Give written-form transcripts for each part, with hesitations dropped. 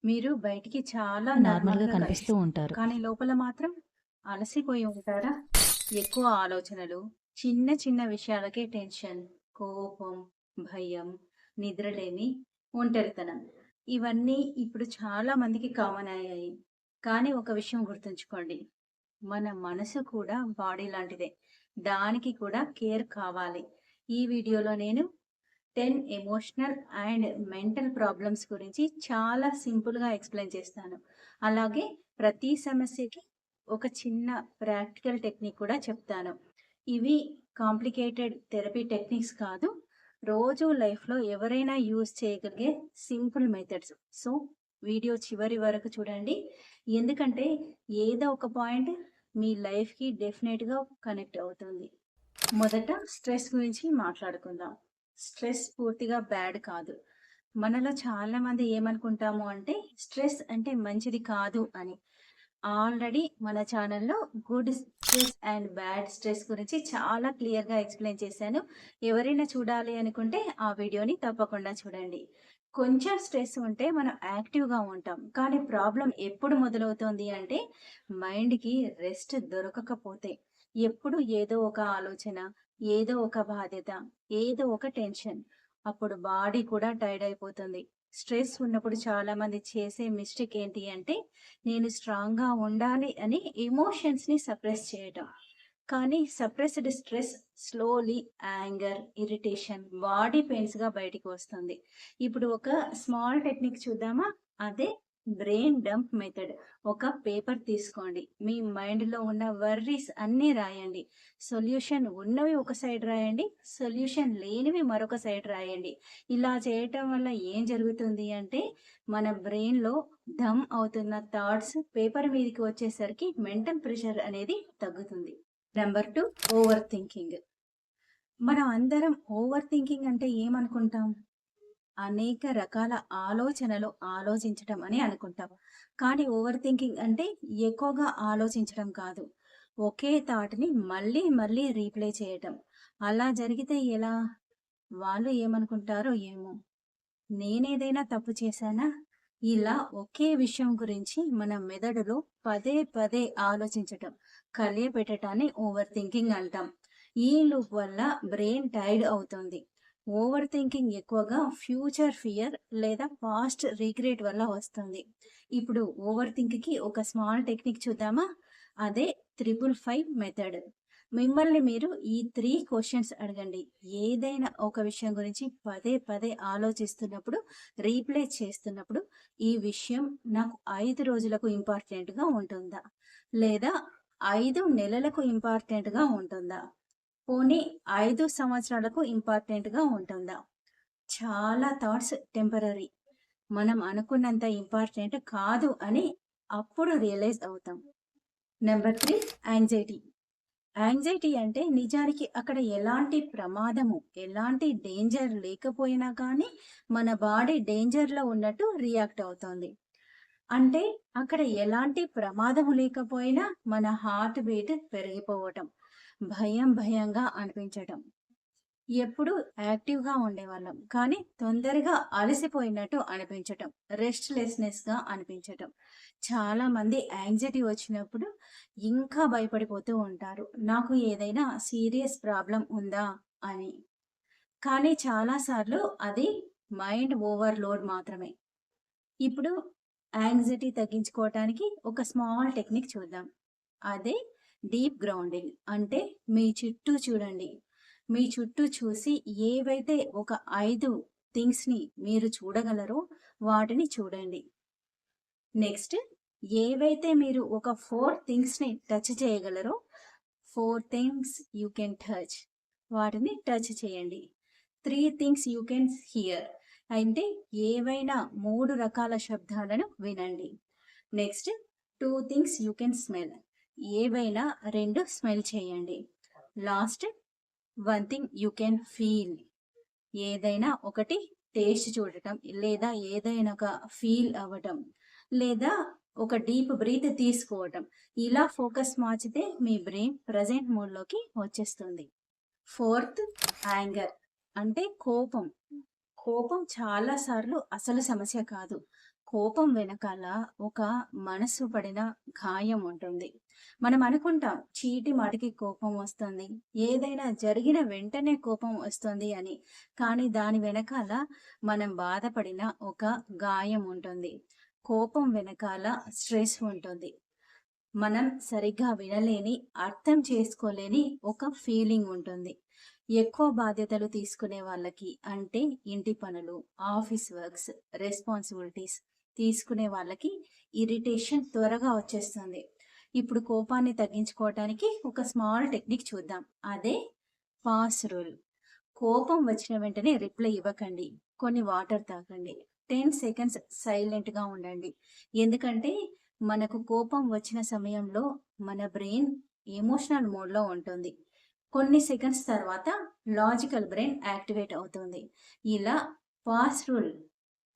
మీరు బయటికి చాలా నార్మల్‌గా నార్మల్‌గా కనిపిస్తూ కనిపిస్తారు. ఉంటారు. కానీ లోపల మాత్రం అలసిపోయి ఉంటారా? ఎక్కువ ఆలోచనలు, చిన్న చిన్న విషయాలకే టెన్షన్, కోపం, భయం, నిద్రలేమి, ఒంటరితనం. ఇవన్నీ ఇప్పుడు చాలా మందికి కామన్ అయ్యాయి. కానీ ఒక విషయం గుర్తుంచుకోండి. మన మనసు కూడా బాడీ లాంటిదే. దానికి కూడా కేర్ కావాలి. ఈ వీడియోలో నేను 10 ఎమోషనల్ అండ్ మెంటల్ ప్రాబ్లమ్స్ గురించి చాలా సింపుల్‌గా ఎక్స్‌ప్లెయిన్ చేస్తాను. అలాగే ప్రతి సమస్యకి ఒక చిన్న ప్రాక్టికల్ టెక్నిక్ కూడా చెప్తాను. ఇవి కాంప్లికేటెడ్ థెరపీ టెక్నిక్స్ కాదు. రోజు లైఫ్‌లో ఎవరైనా యూజ్ చేయగలిగే సింపుల్ మెథడ్స్. సో, వీడియో చివరి వరకు చూడండి. ఎందుకంటే ఏదో ఒక పాయింట్ మీ లైఫ్‌కి డెఫినెట్‌గా కనెక్ట్ అవుతుంది. మొదట స్ట్రెస్ గురించి మాట్లాడుకుందాం. స్ట్రెస్ పూర్తిగా బ్యాడ్ కాదు. మనలో చాలామంది ఏమనుకుంటాము అంటే, స్ట్రెస్ అంటే మంచిది కాదు అని. ఆల్రెడీ మన ఛానల్‌లో good stress and bad stress గురించి చాలా క్లియర్‌గా ఎక్స్‌ప్లెయిన్ చేశాను. ఎవరైనా చూడాలి అనుకుంటే ఆ వీడియోని తప్పకుండా చూడండి. కొంచెం స్ట్రెస్ ఉంటే మనం యాక్టివ్‌గా ఉంటాం. కానీ ప్రాబ్లమ్ ఎప్పుడు మొదలవుతుంది అంటే, మైండ్‌కి రెస్ట్ దొరకకపోతే. ఎప్పుడు ఏదో ఒక ఆలోచన, ఏదో ఒక బాధ్యత, ఏదో ఒక టెన్షన్. అప్పుడు బాడీ కూడా టైర్డ్ అయిపోతుంది. స్ట్రెస్ ఉన్నప్పుడు చాలామంది చేసే మిస్టేక్ ఏంటి అంటే, నేను స్ట్రాంగ్‌గా ఉండాలి అని ఎమోషన్స్‌ని సప్రెస్ చేయటం. కానీ suppressed stress slowly anger, irritation, body పెయిన్స్‌గా బయటికి వస్తుంది. ఇప్పుడు ఒక స్మాల్ టెక్నిక్ చూద్దామా? అదే బ్రెయిన్ డంప్ మెథడ్. ఒక పేపర్ తీసుకోండి. మీ మైండ్‌లో ఉన్న వర్రీస్ అన్నీ రాయండి. సొల్యూషన్ ఉన్నవి ఒక సైడ్ రాయండి. సొల్యూషన్ లేనివి మరొక సైడ్ రాయండి. ఇలా చేయటం వల్ల ఏం జరుగుతుంది అంటే, మన బ్రెయిన్‌లో డంప్ అవుతున్న థాట్స్ పేపర్ మీదకి వచ్చేసరికి మెంటల్ ప్రెషర్ అనేది తగ్గుతుంది. Number 2, over thinking. మనం అందరం ఓవర్ థింకింగ్ అంటే ఏమనుకుంటాం? అనేక రకాల ఆలోచనలు ఆలోచించటం అని అనుకుంటాం. కానీ ఓవర్ థింకింగ్ అంటే ఎక్కువగా ఆలోచించడం కాదు. ఒకే థాట్‌ని మళ్ళీ మళ్ళీ రీప్లే చేయటం. అలా జరిగితే ఎలా? వాళ్ళు ఏమనుకుంటారో ఏమో! నేనేదైనా తప్పు చేశానా? ఇలా ఒకే విషయం గురించి మన మెదడులో పదే పదే ఆలోచించటం, కలియపెట్టటాన్ని ఓవర్ థింకింగ్ అంటాం. ఈ లూప్ వల్ల బ్రెయిన్ టైర్డ్ అవుతుంది. ఓవర్ థింకింగ్ ఎక్కువగా ఫ్యూచర్ ఫియర్ లేదా పాస్ట్ రిగ్రెట్ వల్ల వస్తుంది. ఇప్పుడు ఓవర్ థింక్‌కి ఒక స్మాల్ టెక్నిక్ చూద్దామా? అదే 555 మెథడ్. మిమ్మల్ని మీరు ఈ 3 క్వెషన్స్ అడగండి. ఏదైనా ఒక విషయం గురించి పదే పదే ఆలోచిస్తున్నప్పుడు, రీప్లే చేస్తున్నప్పుడు, ఈ విషయం నాకు 5 రోజులకు ఇంపార్టెంట్‌గా ఉంటుందా? లేదా 5 నెలలకు ఇంపార్టెంట్‌గా ఉంటుందా? పోనీ 5 సంవత్సరాలకు ఇంపార్టెంట్‌గా ఉంటుందా? చాలా థాట్స్ టెంపరరీ. మనం అనుకున్నంత ఇంపార్టెంట్ కాదు అని అప్పుడు రియలైజ్ అవుతాం. Number 3, anxiety. యాంగ్జైటీ అంటే నిజానికి అక్కడ ఎలాంటి ప్రమాదము, ఎలాంటి డేంజర్ లేకపోయినా కానీ మన బాడీ డేంజర్‌లో ఉన్నట్టు రియాక్ట్ అవుతోంది. అంటే అక్కడ ఎలాంటి ప్రమాదము లేకపోయినా మన హార్ట్ బీట్ పెరిగిపోవటం, భయం భయంగా అనిపించటం. ఎప్పుడూ యాక్టివ్‌గా ఉండేవాళ్ళం. కానీ తొందరగా అలసిపోయినట్టు అనిపించటం. రెస్ట్‌లెస్‌నెస్‌గా అనిపించటం. చాలామంది యాంగ్జైటీ వచ్చినప్పుడు ఇంకా భయపడిపోతూ ఉంటారు. నాకు ఏదైనా సీరియస్ ప్రాబ్లమ్ ఉందా అని. కానీ చాలా సార్లు అది మైండ్ ఓవర్‌లోడ్ మాత్రమే. ఇప్పుడు యాంగ్జైటీ తగ్గించుకోవటానికి ఒక స్మాల్ టెక్నిక్ చూద్దాం. అదే డీప్ గ్రౌండింగ్. అంటే మీ చుట్టూ చూడండి. మీ చుట్టూ చూసి ఏవైతే ఒక 5 థింగ్స్‌ని మీరు చూడగలరో వాటిని చూడండి. నెక్స్ట్ ఏవైతే మీరు ఒక 4 థింగ్స్‌ని టచ్ చేయగలరో 4 థింగ్స్ యూ కెన్ టచ్. వాటిని టచ్ చేయండి. 3 థింగ్స్ యూ కెన్ హియర్. అంటే ఏవైనా 3 రకాల శబ్దాలను వినండి. Next 2 things you can smell. ఏవైనా 2 స్మెల్ చేయండి. Last 1 thing you can feel. ఏదైనా ఒకటి టేస్ట్ చూడటం, లేదా ఏదైనా ఒక ఫీల్ అవ్వటం, లేదా ఒక డీప్ బ్రీత్ తీసుకోవటం. ఇలా ఫోకస్ మార్చితే మీ బ్రెయిన్ ప్రెజెంట్ మోడ్‌లోకి వచ్చేస్తుంది. ఫోర్త్, యాంగర్ అంటే కోపం. కోపం చాలా సార్లు అసలు సమస్య కాదు. కోపం వెనకాల ఒక మనసు పడిన గాయం ఉంటుంది. మనం అనుకుంటాం చీటి మాటికి కోపం వస్తుంది. ఏదైనా జరిగిన వెంటనే కోపం వస్తుంది అని. కానీ దాని వెనకాల మనం బాధపడిన ఒక గాయం ఉంటుంది. కోపం వెనకాల స్ట్రెస్ ఉంటుంది. మనం సరిగ్గా వినలేని, అర్థం చేసుకోలేని ఒక ఫీలింగ్ ఉంటుంది. ఎక్కువ బాధ్యతలు తీసుకునే వాళ్ళకి అంటే ఇంటి పనులు, ఆఫీస్ వర్క్స్, రెస్పాన్సిబిలిటీస్ తీసుకునే వాళ్ళకి ఇరిటేషన్ త్వరగా వచ్చేస్తుంది. ఇప్పుడు కోపాన్ని తగ్గించుకోవటానికి ఒక స్మాల్ టెక్నిక్ చూద్దాం. అదే పాస్ రూల్. కోపం వచ్చిన వెంటనే రిప్లై ఇవ్వకండి. కొన్ని వాటర్ తాగండి. 10 సెకండ్స్ సైలెంట్‌గా ఉండండి. ఎందుకంటే మనకు కోపం వచ్చిన సమయంలో మన బ్రెయిన్ ఎమోషనల్ మోడ్‌లో ఉంటుంది. కొన్ని సెకండ్స్ తర్వాత లాజికల్ బ్రెయిన్ యాక్టివేట్ అవుతుంది. ఇలా పాస్ రూల్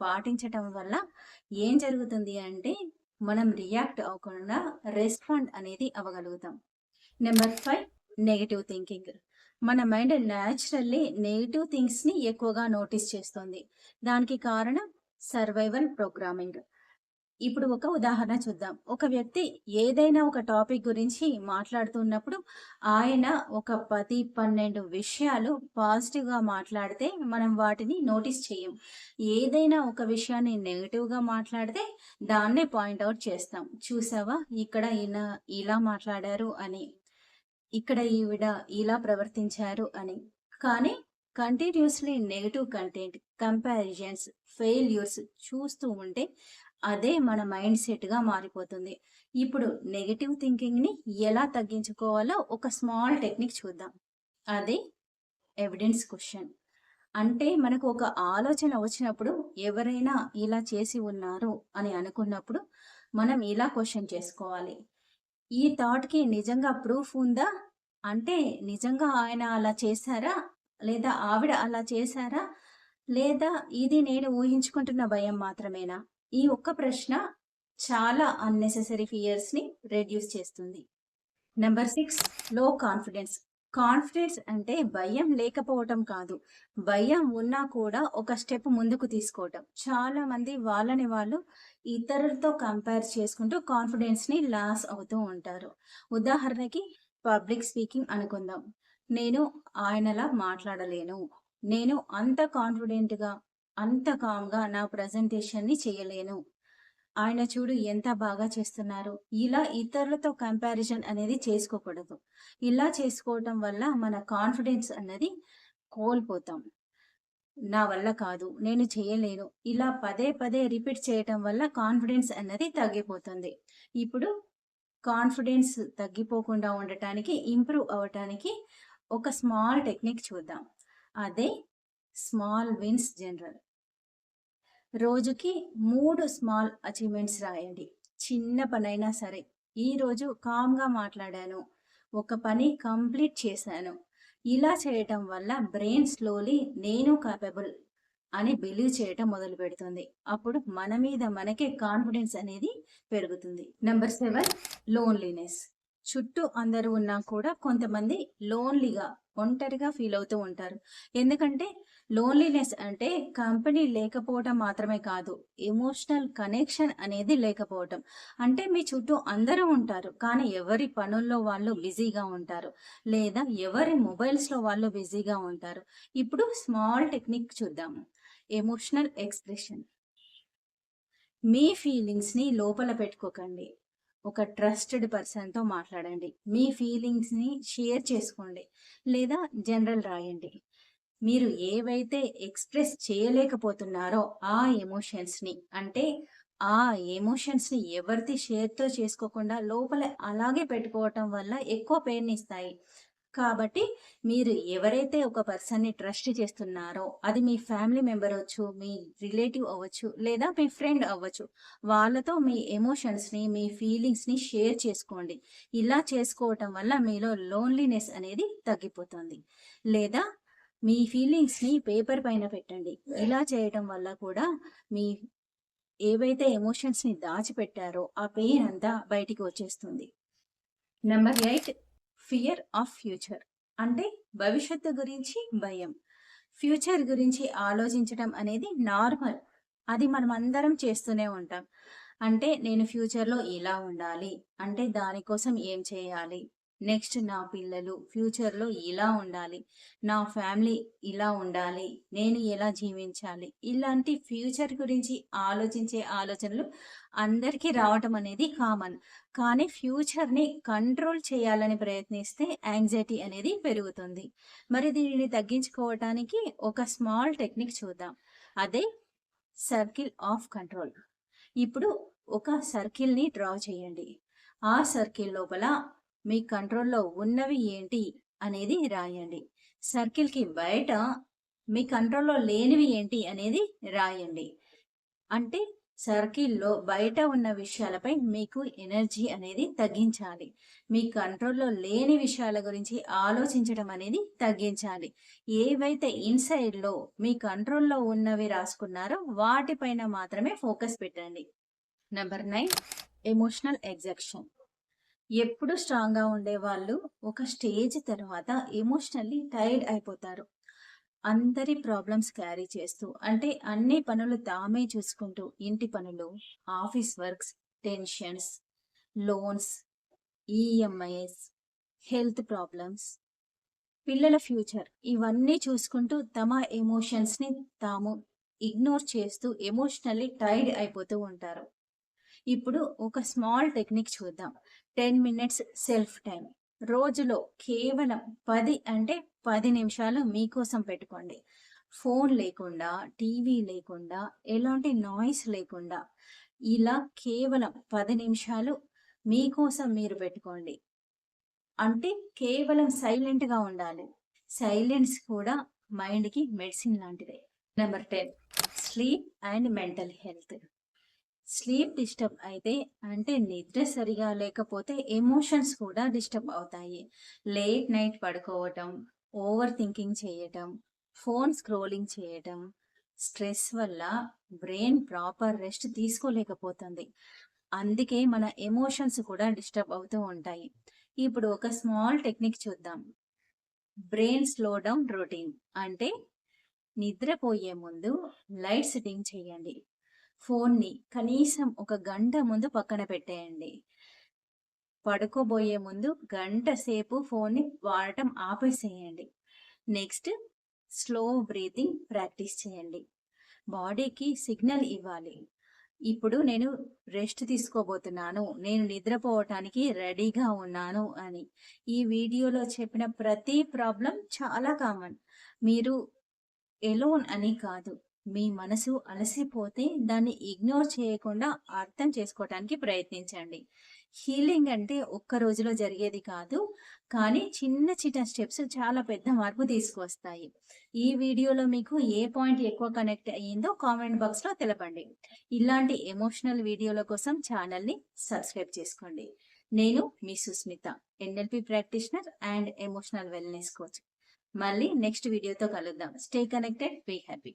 పాటించటం వల్ల ఏం జరుగుతుంది అంటే మనం రియాక్ట్ అవ్వకుండా రెస్పాండ్ అనేది అవ్వగలుగుతాం. Number 5 negative thinking. మన మైండ్ న్యాచురల్లీ నెగెటివ్ థింగ్స్‌ని ఎక్కువగా నోటీస్ చేస్తుంది. దానికి కారణం సర్వైవల్ ప్రోగ్రామింగ్. ఇప్పుడు ఒక ఉదాహరణ చూద్దాం. ఒక వ్యక్తి ఏదైనా ఒక టాపిక్ గురించి మాట్లాడుతున్నప్పుడు ఆయన ఒక 10, 12 విషయాలు పాజిటివ్‌గా మాట్లాడితే మనం వాటిని నోటీస్ చెయ్యం. ఏదైనా ఒక విషయాన్ని నెగెటివ్‌గా మాట్లాడితే దాన్నే పాయింట్ ఔట్ చేస్తాం. చూసావా ఇక్కడ ఈయన ఇలా మాట్లాడారు అని. ఇక్కడ ఈవిడ ఇలా ప్రవర్తించారు అని. కానీ continuously negative content, comparisons, failures చూస్తూ ఉంటే అదే మన మైండ్ సెట్‌గా మారిపోతుంది. ఇప్పుడు నెగెటివ్ థింకింగ్‌ని ఎలా తగ్గించుకోవాలో ఒక స్మాల్ టెక్నిక్ చూద్దాం. అదే ఎవిడెన్స్ క్వెషన్. అంటే మనకు ఒక ఆలోచన వచ్చినప్పుడు ఎవరైనా ఇలా చేసి ఉన్నారు అని అనుకున్నప్పుడు మనం ఇలా క్వెషన్ చేసుకోవాలి. ఈ థాట్‌కి నిజంగా ప్రూఫ్ ఉందా? అంటే నిజంగా ఆయన అలా చేశారా? లేదా ఆవిడ అలా చేశారా? లేదా ఇది నేను ఊహించుకుంటున్న భయం మాత్రమేనా? ఈ ఒక్క ప్రశ్న చాలా అన్నెసెసరీ ఫియర్స్‌ని రెడ్యూస్ చేస్తుంది. నెంబర్ 6 లో కాన్ఫిడెన్స్. కాన్ఫిడెన్స్ అంటే భయం లేకపోవటం కాదు. భయం ఉన్నా కూడా ఒక స్టెప్ ముందుకు తీసుకోవటం. చాలామంది వాళ్ళని వాళ్ళు ఇతరులతో కంపేర్ చేసుకుంటూ కాన్ఫిడెన్స్‌ని లాస్ అవుతూ ఉంటారు. ఉదాహరణకి పబ్లిక్ స్పీకింగ్ అనుకుందాం. నేను ఆయనలా మాట్లాడలేను. నేను అంత కాన్ఫిడెంట్‌గా, అంత కామ్‌గా నా ప్రెజెంటేషన్‌ని చేయలేను. ఆయన చూడు ఎంత బాగా చేస్తున్నారు. ఇలా ఇతరులతో కంపారిజన్ అనేది చేసుకోకూడదు. ఇలా చేసుకోవటం వల్ల మన కాన్ఫిడెన్స్ అన్నది కోల్పోతాం. నా వల్ల కాదు, నేను చేయలేను. ఇలా పదే పదే రిపీట్ చేయటం వల్ల కాన్ఫిడెన్స్ అన్నది తగ్గిపోతుంది. ఇప్పుడు కాన్ఫిడెన్స్ తగ్గిపోకుండా ఉండటానికి, ఇంప్రూవ్ అవ్వటానికి ఒక స్మాల్ టెక్నిక్ చూద్దాం. అదే స్మాల్ విన్స్ జనరల్. రోజుకి 3 స్మాల్ అచీవ్‌మెంట్స్ రాయండి. చిన్న పనైనా సరే. ఈరోజు కామ్‌గా మాట్లాడాను. ఒక పని కంప్లీట్ చేశాను. ఇలా చేయటం వల్ల బ్రెయిన్ స్లోలీ నేను కేపబుల్ అని బిలీవ్ చేయటం మొదలుపెడుతుంది. అప్పుడు మన మీద మనకే కాన్ఫిడెన్స్ అనేది పెరుగుతుంది. Number 7 loneliness. చుట్టూ అందరూ ఉన్నా కూడా కొంతమంది లోన్లీగా, ఒంటరిగా ఫీల్ అవుతూ ఉంటారు. ఎందుకంటే లోన్లీనెస్ అంటే కంపెనీ లేకపోవటం మాత్రమే కాదు. ఎమోషనల్ కనెక్షన్ అనేది లేకపోవటం. అంటే మీ చుట్టూ అందరూ ఉంటారు. కానీ ఎవరి పనుల్లో వాళ్ళు బిజీగా ఉంటారు. లేదా ఎవరి మొబైల్స్‌లో వాళ్ళు బిజీగా ఉంటారు. ఇప్పుడు స్మాల్ టెక్నిక్ చూద్దాము. Emotional expression. మీ ఫీలింగ్స్‌ని లోపల పెట్టుకోకండి. ఒక ట్రస్టెడ్ పర్సన్‌తో మాట్లాడండి. మీ ఫీలింగ్స్‌ని షేర్ చేసుకోండి. లేదా జర్నల్ రాయండి. మీరు ఏవైతే ఎక్స్‌ప్రెస్ చేయలేకపోతున్నారో ఆ ఎమోషన్స్‌ని అంటే ఆ ఎమోషన్స్‌ని ఎవరితో షేర్‌తో చేసుకోకుండా లోపల అలాగే పెట్టుకోవటం వల్ల ఎక్కువ పెయిన్‌నిస్తాయి. కాబట్టి మీరు ఎవరైతే ఒక పర్సన్‌ని ట్రస్ట్ చేస్తున్నారో అది మీ ఫ్యామిలీ మెంబర్ అవ్వచ్చు, మీ రిలేటివ్ అవ్వచ్చు, లేదా మీ ఫ్రెండ్ అవ్వచ్చు. వాళ్ళతో మీ ఎమోషన్స్‌ని, మీ ఫీలింగ్స్‌ని షేర్ చేసుకోండి. ఇలా చేసుకోవటం వల్ల మీలో లోన్లీనెస్ అనేది తగ్గిపోతుంది. లేదా మీ ఫీలింగ్స్‌ని పేపర్ పైన పెట్టండి. ఇలా చేయటం వల్ల కూడా మీ ఏవైతే ఎమోషన్స్‌ని దాచిపెట్టారో ఆ పెయిన్ అంతా బయటికి వచ్చేస్తుంది. Number 8 fear of future. అంటే భవిష్యత్తు గురించి భయం. ఫ్యూచర్ గురించి ఆలోచించడం అనేది నార్మల్. అది మనమందరం చేస్తూనే ఉంటాం. అంటే నేను ఫ్యూచర్‌లో ఇలా ఉండాలి. అంటే దానికోసం ఏం చేయాలి? నెక్స్ట్ నా పిల్లలు ఫ్యూచర్‌లో ఇలా ఉండాలి. నా ఫ్యామిలీ ఇలా ఉండాలి. నేను ఎలా జీవించాలి? ఇలాంటి ఫ్యూచర్ గురించి ఆలోచించే ఆలోచనలు అందరికీ రావటం అనేది కామన్. కానీ ఫ్యూచర్‌ని కంట్రోల్ చేయాలని ప్రయత్నిస్తే యాంగ్జైటీ అనేది పెరుగుతుంది. మరి దీనిని తగ్గించుకోవటానికి ఒక స్మాల్ టెక్నిక్ చూద్దాం. అదే సర్కిల్ ఆఫ్ కంట్రోల్. ఇప్పుడు ఒక సర్కిల్‌ని డ్రా చేయండి. ఆ సర్కిల్ లోపల మీ కంట్రోల్‌లో ఉన్నవి ఏంటి అనేది రాయండి. సర్కిల్‌కి బయట మీ కంట్రోల్‌లో లేనివి ఏంటి అనేది రాయండి. అంటే సర్కిల్‌లో బయట ఉన్న విషయాలపై మీకు ఎనర్జీ అనేది తగ్గించాలి. మీ కంట్రోల్‌లో లేని విషయాల గురించి ఆలోచించడం అనేది తగ్గించాలి. ఏవైతే ఇన్‌సైడ్‌లో మీ కంట్రోల్‌లో ఉన్నవి రాసుకున్నారో వాటిపైన మాత్రమే ఫోకస్ పెట్టండి. Number 9 emotional ఎగ్జాక్షన్. ఎప్పుడు స్ట్రాంగ్‌గా ఉండేవాళ్ళు ఒక స్టేజ్ తర్వాత ఎమోషనల్లీ టైర్డ్ అయిపోతారు. అందరి ప్రాబ్లమ్స్ క్యారీ చేస్తూ అంటే అన్ని పనులు తామే చూసుకుంటూ ఇంటి పనులు, office works, tensions, loans, EMIs, health problems, పిల్లల ఫ్యూచర్ ఇవన్నీ చూసుకుంటూ తమ ఎమోషన్స్‌ని తాము ఇగ్నోర్ చేస్తూ ఎమోషనల్లీ టైర్డ్ అయిపోతూ ఉంటారు. ఇప్పుడు ఒక స్మాల్ టెక్నిక్ చూద్దాం. 10 మినిట్స్ సెల్ఫ్ టైం. రోజులో కేవలం 10 నిమిషాలు మీకోసం పెట్టుకోండి. ఫోన్ లేకుండా, టీవీ లేకుండా, ఎలాంటి నాయిస్ లేకుండా ఇలా కేవలం 10 నిమిషాలు మీకోసం మీరు పెట్టుకోండి. అంటే కేవలం సైలెంట్‌గా ఉండాలి. సైలెన్స్ కూడా మైండ్‌కి మెడిసిన్ లాంటిదే. Number 10 sleep and mental health. Sleep disturb అయితే అంటే నిద్ర సరిగా లేకపోతే ఎమోషన్స్ కూడా డిస్టర్బ్ అవుతాయి. లేట్ నైట్ పడుకోవటం, ఓవర్ థింకింగ్ చేయటం, ఫోన్ స్క్రోలింగ్ చేయటం, స్ట్రెస్ వల్ల బ్రెయిన్ ప్రాపర్ రెస్ట్ తీసుకోలేకపోతుంది. అందుకే మన ఎమోషన్స్ కూడా డిస్టర్బ్ అవుతూ ఉంటాయి. ఇప్పుడు ఒక స్మాల్ టెక్నిక్ చూద్దాం. Brain slow down routine. అంటే నిద్రపోయే ముందు లైట్స్ డిమ్ చేయండి. ఫోన్ని కనీసం ఒక గంట ముందు పక్కన పెట్టేయండి. పడుకోబోయే ముందు గంట సేపు ఫోన్ని వాడటం ఆపేసేయండి. నెక్స్ట్ స్లో బ్రీతింగ్ ప్రాక్టీస్ చేయండి. బాడీకి సిగ్నల్ ఇవ్వాలి. ఇప్పుడు నేను రెస్ట్ తీసుకోబోతున్నాను. నేను నిద్రపోవటానికి రెడీగా ఉన్నాను అని. ఈ వీడియోలో చెప్పిన ప్రతి ప్రాబ్లం చాలా కామన్. మీరు ఎలోన్ అని కాదు. మీ మనసు అలసిపోతే దాన్ని ఇగ్నోర్ చేయకుండా అర్థం చేసుకోవటానికి ప్రయత్నించండి. హీలింగ్ అంటే ఒక్క రోజులో జరిగేది కాదు. కానీ చిన్న చిన్న స్టెప్స్ చాలా పెద్ద మార్పు తీసుకొస్తాయి. ఈ వీడియోలో మీకు ఏ పాయింట్ ఎక్కువ కనెక్ట్ అయ్యిందో కామెంట్ బాక్స్‌లో తెలపండి. ఇలాంటి ఎమోషనల్ వీడియోల కోసం ఛానల్‌ని సబ్స్క్రైబ్ చేసుకోండి. నేను మీ Susmita, NLP practitioner and emotional wellness coach. మళ్ళీ నెక్స్ట్ వీడియోతో కలుద్దాం. Stay connected, be happy.